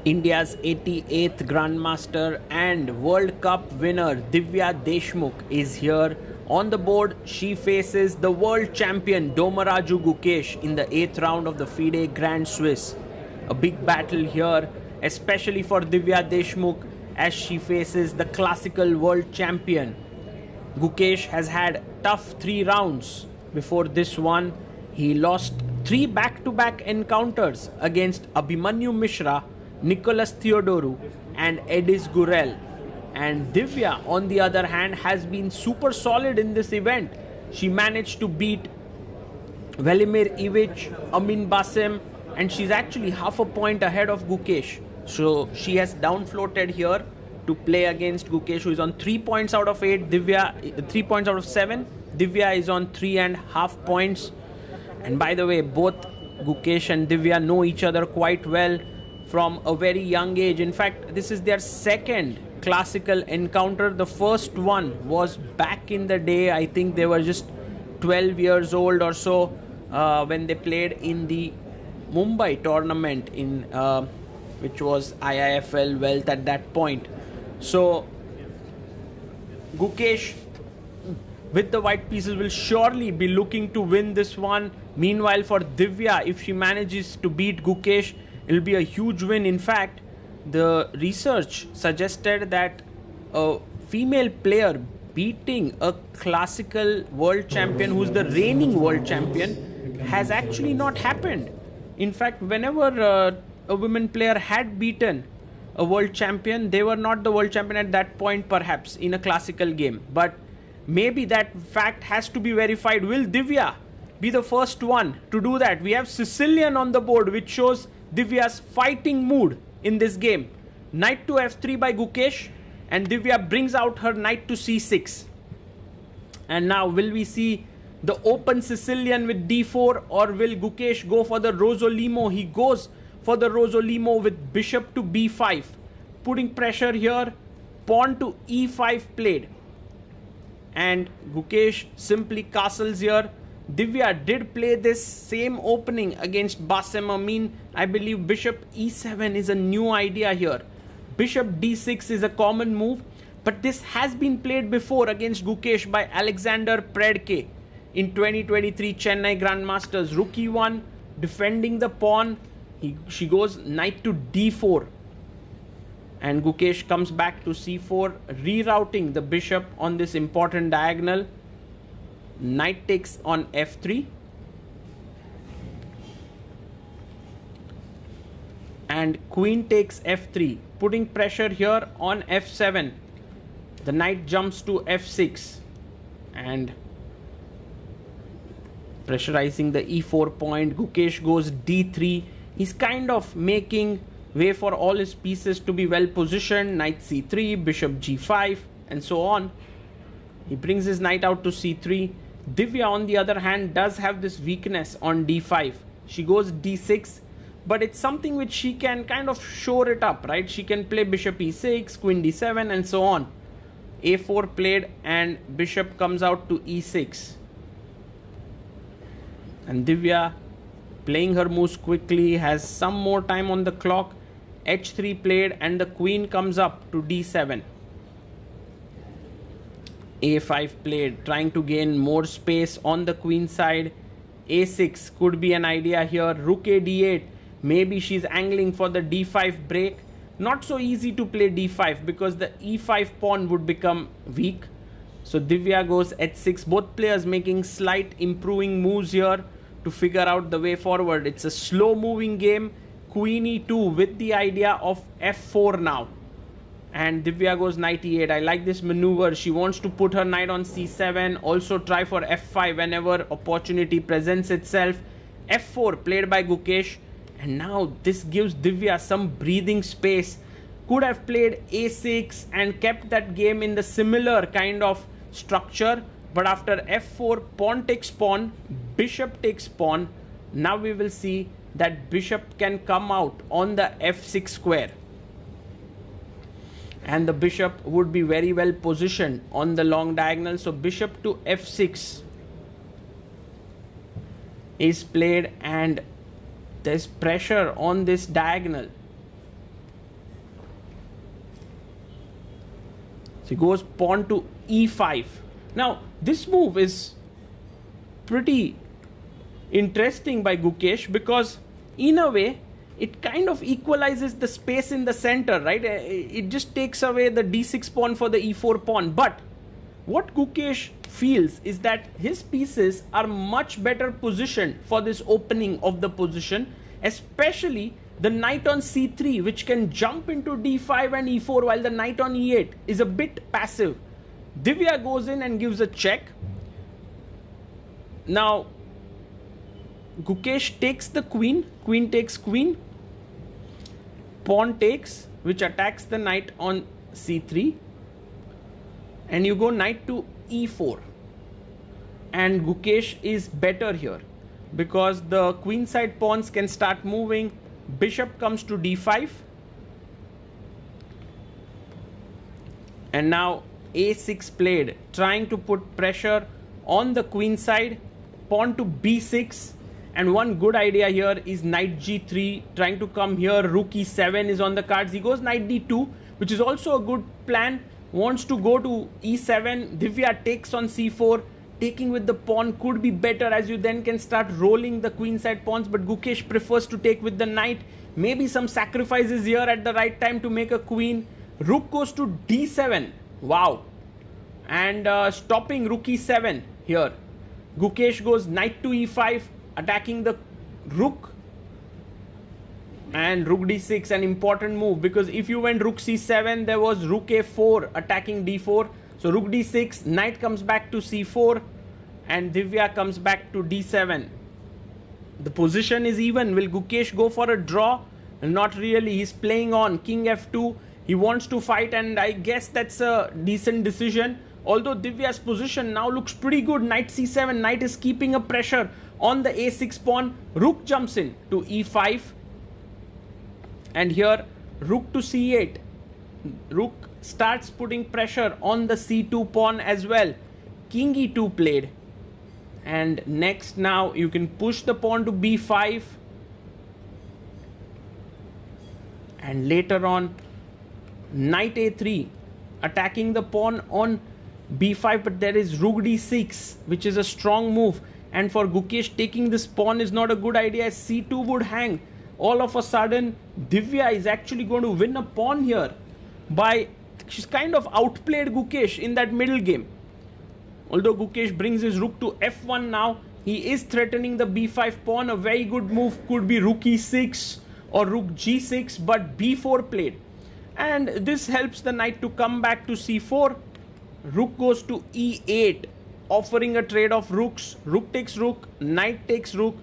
India's 88th Grandmaster and World Cup winner Divya Deshmukh is here. On the board, she faces the world champion Domaraju Gukesh in the 8th round of the FIDE Grand Swiss. A big battle here, especially for Divya Deshmukh as she faces the classical world champion. Gukesh has had tough 3 rounds before this one. He lost 3 back-to-back encounters against Abhimanyu Mishra, Nicholas Theodoru and Edis Gurel. And Divya, on the other hand, has been super solid in this event. She managed to beat Velimir Ivic, Amin Basim, and she's actually half a point ahead of Gukesh. So she has downfloated here to play against Gukesh, who is on 3 points out of 8. Divya 3 points out of 7. Divya is on 3.5 points. And by the way, both Gukesh and Divya know each other quite well from a very young age. In fact, this is their second classical encounter. The first one was back in the day. I think they were just 12 years old or so when they played in the Mumbai tournament in which was IIFL Wealth at that point. So Gukesh with the white pieces will surely be looking to win this one. Meanwhile, for Divya, if she manages to beat Gukesh, it'll be a huge win. In fact, the research suggested that a female player beating a classical world champion who's the reigning world champion has actually not happened. In fact, whenever a women player had beaten a world champion, they were not the world champion at that point, perhaps in a classical game. But maybe that fact has to be verified. Will Divya be the first one to do that? We have Sicilian on the board, which shows Divya's fighting mood in this game. Knight to f3 by Gukesh, and Divya brings out her knight to c6. And now will we see the open Sicilian with d4, or will Gukesh go for the Rosolimo? He goes for the Rosolimo with bishop to b5, putting pressure here. Pawn to e5 played, and Gukesh simply castles here. Divya did play this same opening against Basim Amin. I believe bishop e7 is a new idea here. Bishop d6 is a common move, but this has been played before against Gukesh by Alexander Predke in 2023 Chennai Grandmasters. Rook e1, defending the pawn. She goes knight to d4, and Gukesh comes back to c4, rerouting the bishop on this important diagonal. Knight takes on f3, and queen takes f3, putting pressure here on f7. The knight jumps to f6 and pressurizing the e4 point. Gukesh goes d3. He's kind of making way for all his pieces to be well positioned. Knight c3, bishop g5, and so on. He brings his knight out to c3. Divya, on the other hand, does have this weakness on d5. She goes d6, but it's something which she can kind of shore it up, right? She can play bishop e6, queen d7, and so on. a4 played, and bishop comes out to e6. And Divya, playing her moves quickly, has some more time on the clock. h3 played, and the queen comes up to d7. a5 played, trying to gain more space on the queen side. a6 could be an idea here. Rook a d8. Maybe she's angling for the d5 break. Not so easy to play d5 because the e5 pawn would become weak. So Divya goes h6. Both players making slight improving moves here to figure out the way forward. It's a slow moving game. Queen e2 with the idea of f4 now. And Divya goes knight e8. I like this maneuver. She wants to put her knight on c7. Also try for f5 whenever opportunity presents itself. f4 played by Gukesh. And now this gives Divya some breathing space. Could have played a6 and kept that game in the similar kind of structure. But after f4, pawn takes pawn, bishop takes pawn. Now we will see that bishop can come out on the f6 square. And the bishop would be very well positioned on the long diagonal. So bishop to f6 is played, and there's pressure on this diagonal. So he goes pawn to e5. Now this move is pretty interesting by Gukesh, because in a way it kind of equalizes the space in the center, right? It just takes away the d6 pawn for the e4 pawn. But what Gukesh feels is that his pieces are much better positioned for this opening of the position, especially the knight on c3, which can jump into d5 and e4, while the knight on e8 is a bit passive. Divya goes in and gives a check. Now Gukesh takes the queen, queen takes queen, pawn takes, which attacks the knight on c3, and you go knight to e4. And Gukesh is better here because the queenside pawns can start moving. Bishop comes to d5, and now a6 played, trying to put pressure on the queen side. Pawn to b6, and one good idea here is knight g3, trying to come here. Rook e7 is on the cards. He goes knight d2, which is also a good plan. Wants to go to e7. Divya takes on c4. Taking with the pawn could be better, as you then can start rolling the queenside pawns, but Gukesh prefers to take with the knight. Maybe some sacrifices here at the right time to make a queen. Rook goes to d7. Wow. And stopping rook e7 here. Gukesh goes knight to e5, attacking the rook. And rook d6, an important move, because if you went rook c7, there was rook a4 attacking d4. So rook d6, knight comes back to c4, and Divya comes back to d7. The position is even. Will Gukesh go for a draw? Not really. He's playing on king f2. He wants to fight, and I guess that's a decent decision. Although Divya's position now looks pretty good. Knight c7, knight is keeping a pressure on the a6 pawn. Rook jumps in to e5. And here, rook to c8. Rook starts putting pressure on the c2 pawn as well. King e2 played. And next, now you can push the pawn to b5. And later on, knight a3, attacking the pawn on b5, but there is rook d6, which is a strong move. And for Gukesh, taking this pawn is not a good idea, as c2 would hang. All of a sudden, Divya is actually going to win a pawn here by... She's kind of outplayed Gukesh in that middle game. Although Gukesh brings his rook to f1 now, he is threatening the b5 pawn. A very good move could be rook e6 or rook g6, but b4 played. And this helps the knight to come back to c4. Rook goes to e8, offering a trade of rooks. Rook takes rook, knight takes rook.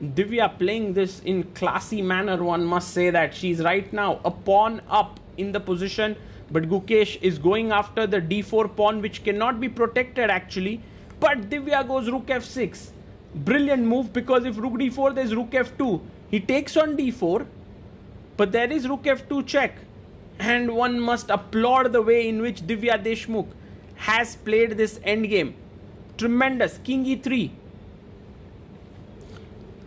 Divya playing this in classy manner, one must say that. She's right now a pawn up in the position, but Gukesh is going after the d4 pawn, which cannot be protected actually. But Divya goes rook f6. Brilliant move, because if rook d4, there's rook f2. He takes on d4, but there is rook f2 check. And one must applaud the way in which Divya Deshmukh has played this endgame. Tremendous. King e3.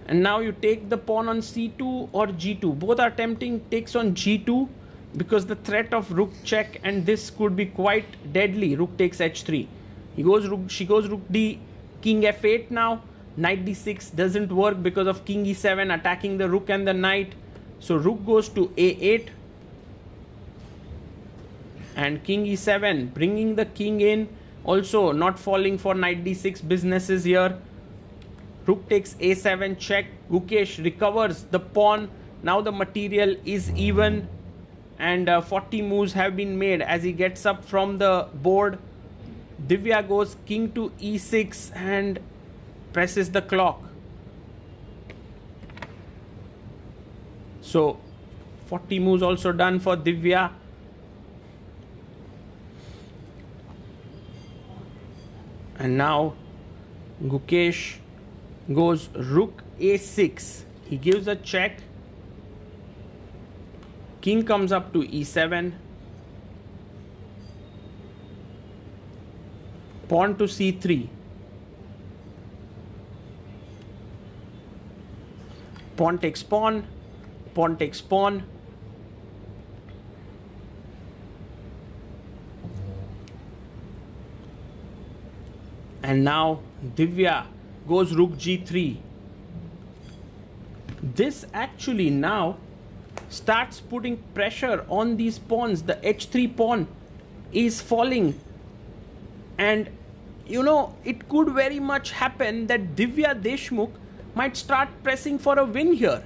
And now you take the pawn on c2 or g2. Both are tempting. Takes on g2, because the threat of rook check, and this could be quite deadly. Rook takes h3. She goes rook d, king f8 now. Knight d6 doesn't work because of king e7 attacking the rook and the knight. So rook goes to a8. And king e7, bringing the king in. Also not falling for knight d6 businesses here. Rook takes a7 check. Gukesh recovers the pawn. Now the material is even. And 40 moves have been made as he gets up from the board. Divya goes king to e6 and presses the clock. So 40 moves also done for Divya. And now Gukesh goes rook a6. He gives a check. King comes up to e7. Pawn to c3. Pawn takes pawn. Pawn takes pawn. And now Divya goes rook g3. This actually now starts putting pressure on these pawns. The h3 pawn is falling, and you know, it could very much happen that Divya Deshmukh might start pressing for a win here.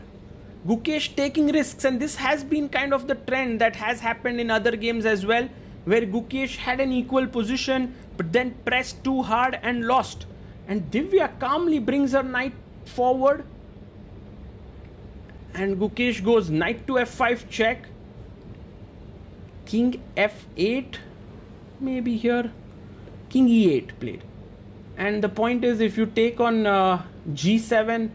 Gukesh taking risks, and this has been kind of the trend that has happened in other games as well, where Gukesh had an equal position but then pressed too hard and lost. And Divya calmly brings her knight forward, and Gukesh goes knight to f5 check, king f8 maybe here, king e8 played. And the point is, if you take on g7,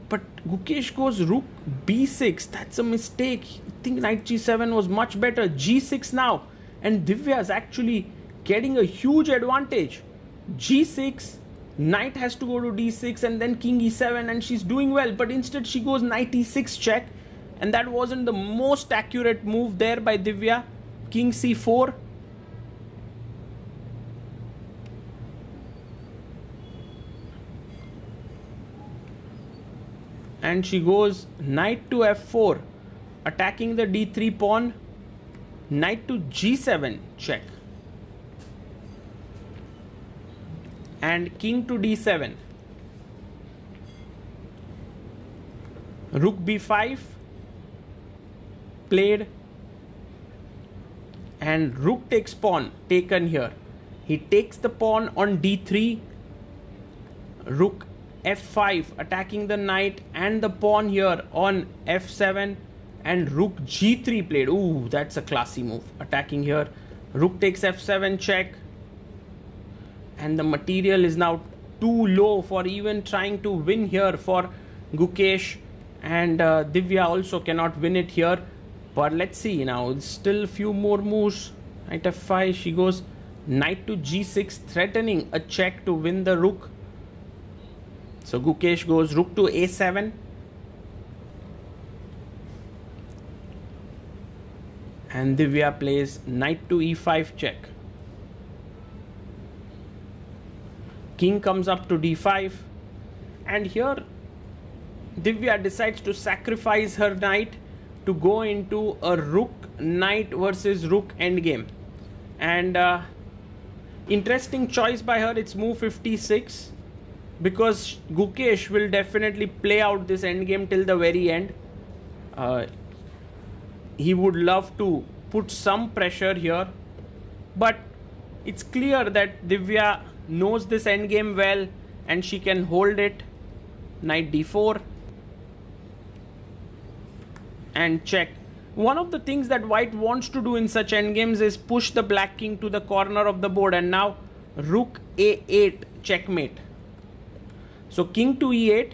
but Gukesh goes rook b6, that's a mistake. I think knight g7 was much better. G6 now, and Divya is actually getting a huge advantage. G6, knight has to go to d6 and then king e7, and she's doing well, but instead she goes knight e6 check, and that wasn't the most accurate move there by Divya. King c4, and she goes knight to f4, attacking the d3 pawn, knight to g7 check, and king to d7, rook b5 played, and rook takes pawn taken here. He takes the pawn on d3, rook f5 attacking the knight and the pawn here on f7, and rook g3 played. Ooh, that's a classy move, attacking here. Rook takes f7 check, and the material is now too low for even trying to win here for Gukesh, and Divya also cannot win it here. But let's see now, still a few more moves. Knight f5, she goes knight to g6, threatening a check to win the rook. So Gukesh goes rook to a7, and Divya plays knight to e5 check. King comes up to d5, and here Divya decides to sacrifice her knight to go into a rook knight versus rook endgame. And interesting choice by her. It's move 56, because Gukesh will definitely play out this endgame till the very end. He would love to put some pressure here, but it's clear that Divya knows this endgame well and she can hold it. Knight d4 and check. One of the things that white wants to do in such endgames is push the black king to the corner of the board, and now rook a8 checkmate. So king to e8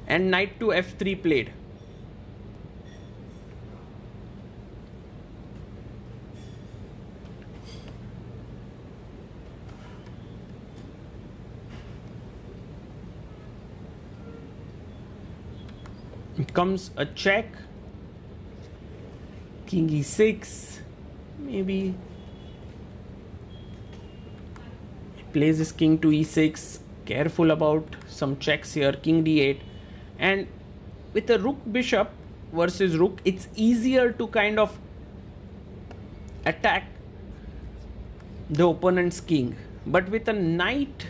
and knight to f3 played. It comes a check, king e6, maybe he plays his king to e6, careful about some checks here, king d8, and with a rook bishop versus rook, it's easier to kind of attack the opponent's king, but with a knight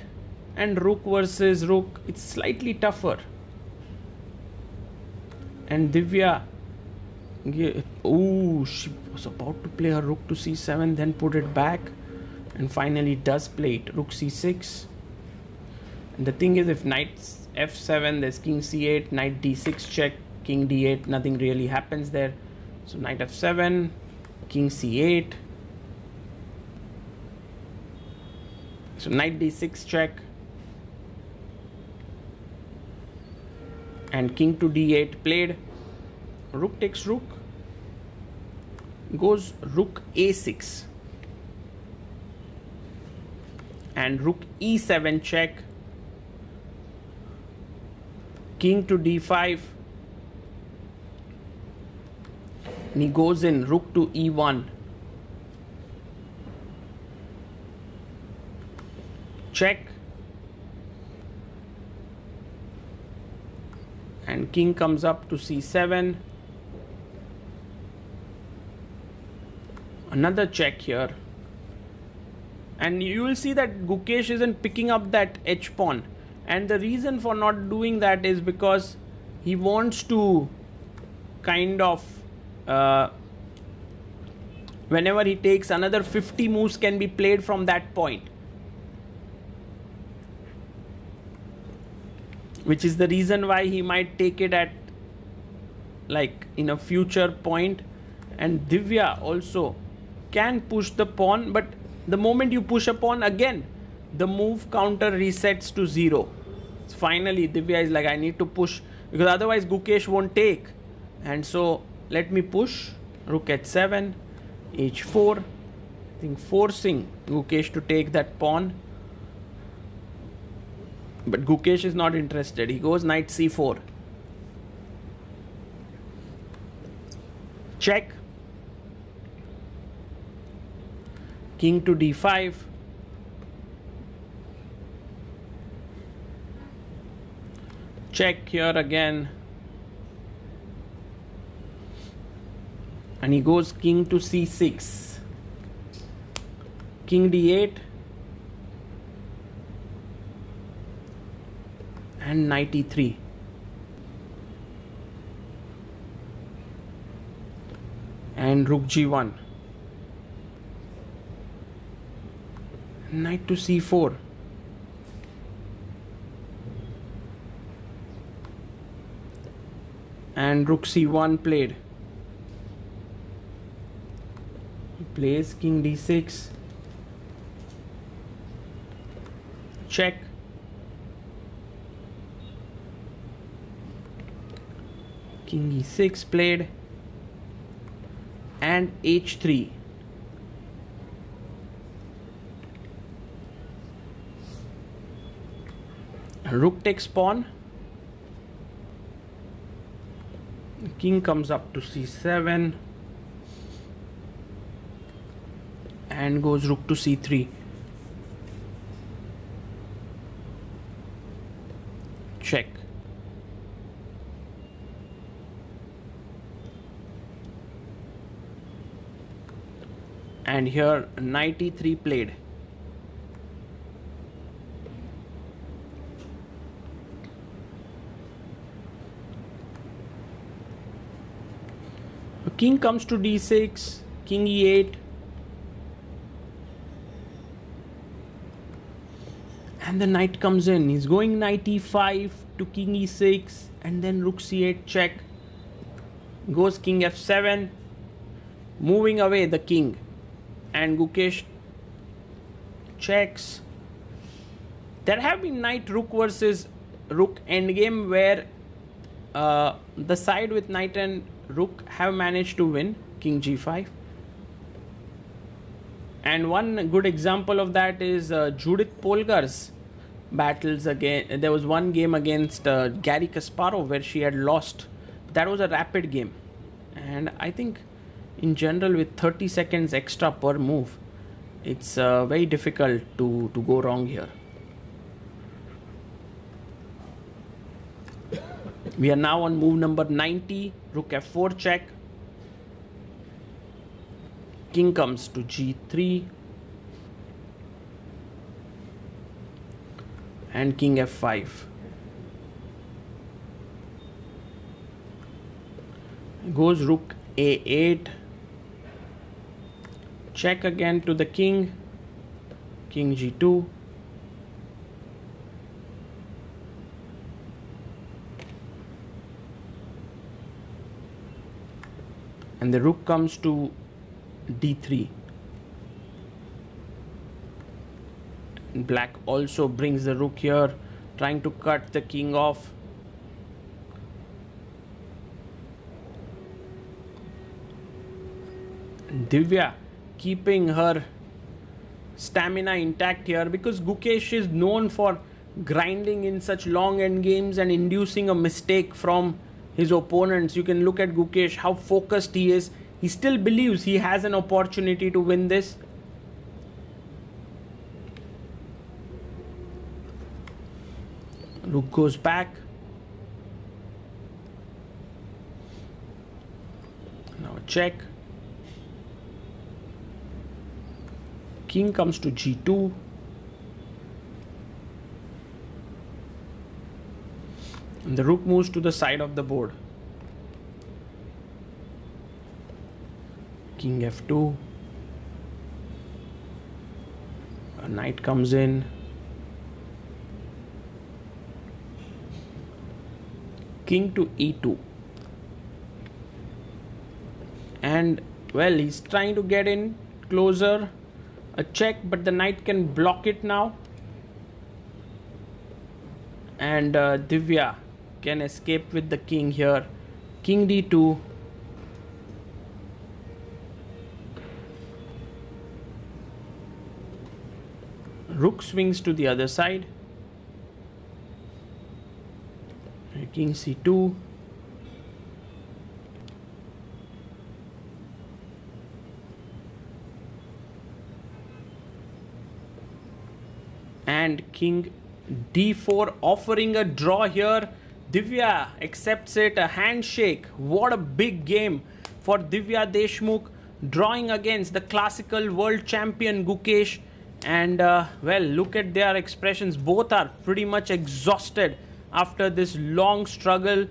and rook versus rook, it's slightly tougher. And Divya, oh, she was about to play her rook to c7, then put it back, and finally does play it, rook c6. And the thing is, if knight f7, there's king c8, knight d6 check, king d8, nothing really happens there. So knight f7, king c8, so knight d6 check, and king to d8 played. Rook takes rook, goes rook a6, and rook e7 check, king to d5, and he goes in rook to e1, check, and king comes up to c7. Another check here, and you will see that Gukesh isn't picking up that h pawn, and the reason for not doing that is because he wants to kind of whenever he takes, another 50 moves can be played from that point, which is the reason why he might take it at like in a future point. And Divya also can push the pawn, but the moment you push a pawn, again the move counter resets to 0. Finally Divya is like, I need to push because otherwise Gukesh won't take, and so let me push. Rook h7, h4, I think forcing Gukesh to take that pawn, but Gukesh is not interested. He goes knight c4, check, king to d5, check here again, and he goes king to c6, king d8, and knight e3. And rook g1, knight to c4, and rook c1 played. He plays king d6, check, king e6 played, and h3. Rook takes pawn, king comes up to c7 and goes rook to c3, check, and here knight e3 played. King comes to d6, king e8, and the knight comes in. He's going knight e5 to king e6, and then rook c8 check. Goes king f7, moving away the king, and Gukesh checks. There have been knight rook versus rook endgame where the side with knight and rook have managed to win, king g5. And one good example of that is Judith Polgar's battles again. There was one game against Garry Kasparov where she had lost. That was a rapid game, and I think in general with 30 seconds extra per move, it's very difficult to go wrong here. We are now on move number 90, rook f4 check. King comes to g3 and king f5. Goes rook a8, check again to the king, king g2, and the rook comes to d3. Black also brings the rook here, trying to cut the king off. Divya keeping her stamina intact here, because Gukesh is known for grinding in such long end games and inducing a mistake from his opponents. You can look at Gukesh, how focused he is. He still believes he has an opportunity to win this. Rook goes back. Now check. King comes to g2. And the rook moves to the side of the board. King f2. A knight comes in. King to e2. And well, he's trying to get in closer. A check, but the knight can block it now. And Divya can escape with the king here. King d2. Rook swings to the other side. King c2. And king d4, offering a draw here. Divya accepts it, a handshake. What a big game for Divya Deshmukh, drawing against the classical world champion Gukesh. And well, look at their expressions. Both are pretty much exhausted after this long struggle.